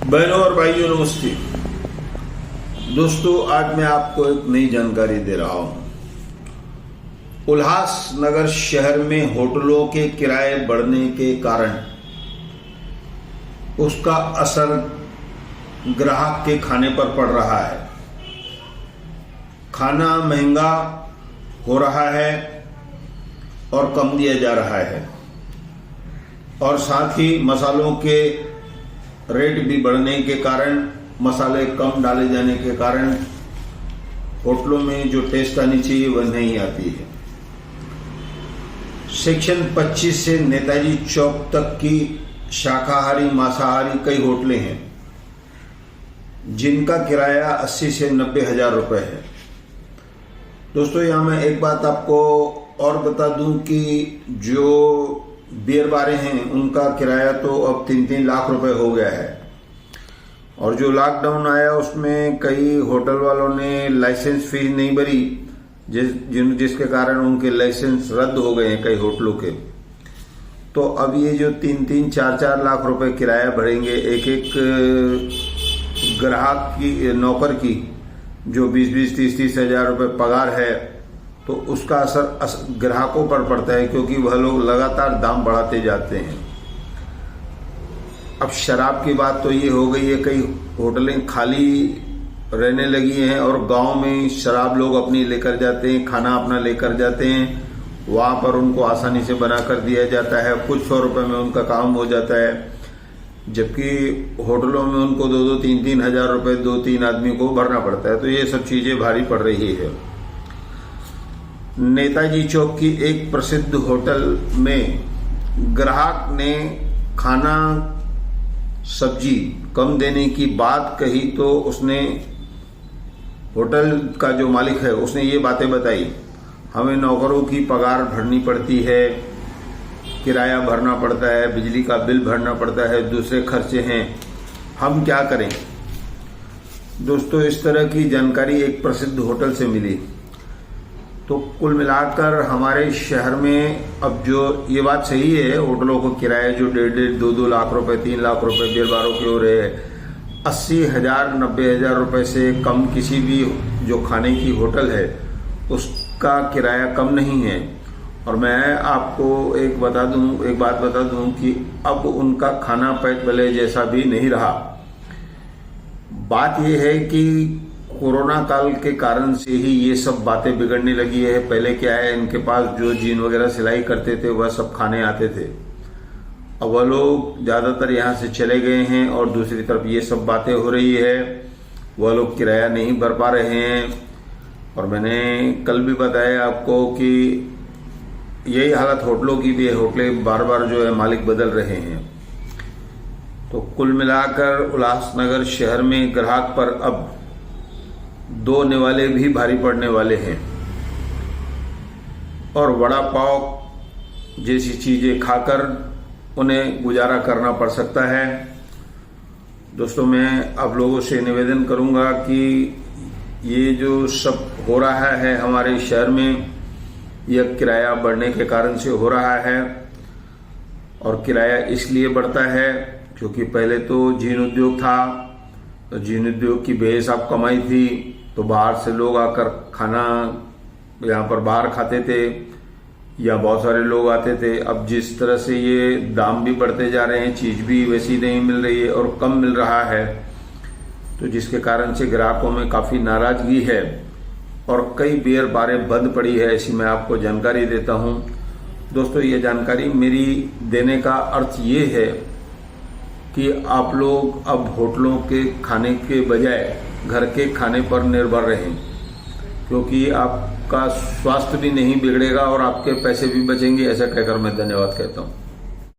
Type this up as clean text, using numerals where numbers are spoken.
बहनों और भाइयों नमस्ते। दोस्तों, आज मैं आपको एक नई जानकारी दे रहा हूं। उल्लासनगर शहर में होटलों के किराए बढ़ने के कारण उसका असर ग्राहक के खाने पर पड़ रहा है। खाना महंगा हो रहा है और कम दिया जा रहा है, और साथ ही मसालों के रेट भी बढ़ने के कारण, मसाले कम डाले जाने के कारण होटलों में जो टेस्ट आनी चाहिए वह नहीं आती है। सेक्शन 25 से नेताजी चौक तक की शाकाहारी मांसाहारी कई होटलें हैं जिनका किराया 80 से 90 हजार रुपए है। दोस्तों, यहाँ मैं एक बात आपको और बता दूं कि जो बियर बारें हैं उनका किराया तो अब 3-3 लाख रुपए हो गया है, और जो लॉकडाउन आया उसमें कई होटल वालों ने लाइसेंस फीस नहीं भरी, जिसके कारण उनके लाइसेंस रद्द हो गए हैं कई होटलों के। तो अब ये जो 3-3, 4-4 लाख रुपए किराया भरेंगे एक एक ग्राहक की, नौकर की जो 20-20, 30-30 हजार रुपए पगार है, तो उसका असर ग्राहकों पर पड़ता है, क्योंकि वह लोग लगातार दाम बढ़ाते जाते हैं। अब शराब की बात तो ये हो गई है, कई होटलें खाली रहने लगी हैं और गांव में शराब लोग अपनी लेकर जाते हैं, खाना अपना लेकर जाते हैं, वहां पर उनको आसानी से बना कर दिया जाता है, कुछ 100 रुपए में उनका काम हो जाता है, जबकि होटलों में उनको 2-2, 3-3 हजार रुपए 2-3 आदमी को भरना पड़ता है। तो ये सब चीजें भारी पड़ रही है। नेताजी चौक की एक प्रसिद्ध होटल में ग्राहक ने खाना सब्जी कम देने की बात कही, तो उसने, होटल का जो मालिक है उसने ये बातें बताई, हमें नौकरों की पगार भरनी पड़ती है, किराया भरना पड़ता है, बिजली का बिल भरना पड़ता है, दूसरे खर्चे हैं, हम क्या करें। दोस्तों, इस तरह की जानकारी एक प्रसिद्ध होटल से मिली। तो कुल मिलाकर हमारे शहर में अब जो ये बात सही है, होटलों को किराए जो 1.5, 2-2 लाख रुपए, 3 लाख रुपए बियर बारों के हो रहे हैं, 80 हजार, 90 हजार रुपए से कम किसी भी जो खाने की होटल है उसका किराया कम नहीं है। और मैं आपको एक बात बता दूं कि अब उनका खाना पेट भले जैसा भी नहीं रहा। बात यह है कि कोरोना काल के कारण से ही ये सब बातें बिगड़ने लगी है। पहले क्या है, इनके पास जो जीन वगैरह सिलाई करते थे वह सब खाने आते थे, अब वह लोग ज्यादातर यहाँ से चले गए हैं, और दूसरी तरफ ये सब बातें हो रही है, वह लोग किराया नहीं भर पा रहे हैं। और मैंने कल भी बताया आपको कि यही हालत होटलों की भी है, होटलें बार बार जो है मालिक बदल रहे हैं। तो कुल मिलाकर उल्लासनगर शहर में ग्राहक पर अब 2 निवाले भी भारी पड़ने वाले हैं, और वड़ा पाव जैसी चीजें खाकर उन्हें गुजारा करना पड़ सकता है। दोस्तों, मैं आप लोगों से निवेदन करूंगा कि ये जो सब हो रहा है हमारे शहर में, यह किराया बढ़ने के कारण से हो रहा है। और किराया इसलिए बढ़ता है क्योंकि पहले तो जीन उद्योग था, तो जीन उद्योग की बेहिसाब कमाई थी, तो बाहर से लोग आकर खाना यहाँ पर बाहर खाते थे, या बहुत सारे लोग आते थे। अब जिस तरह से ये दाम भी बढ़ते जा रहे हैं, चीज भी वैसी नहीं मिल रही है और कम मिल रहा है, तो जिसके कारण से ग्राहकों में काफी नाराजगी है, और कई बियर बारें बंद पड़ी है, ऐसी मैं आपको जानकारी देता हूं। दोस्तों, ये जानकारी मेरी देने का अर्थ ये है कि आप लोग अब होटलों के खाने के बजाय घर के खाने पर निर्भर रहें, क्योंकि आपका स्वास्थ्य भी नहीं बिगड़ेगा और आपके पैसे भी बचेंगे। ऐसा कहकर मैं धन्यवाद कहता हूं।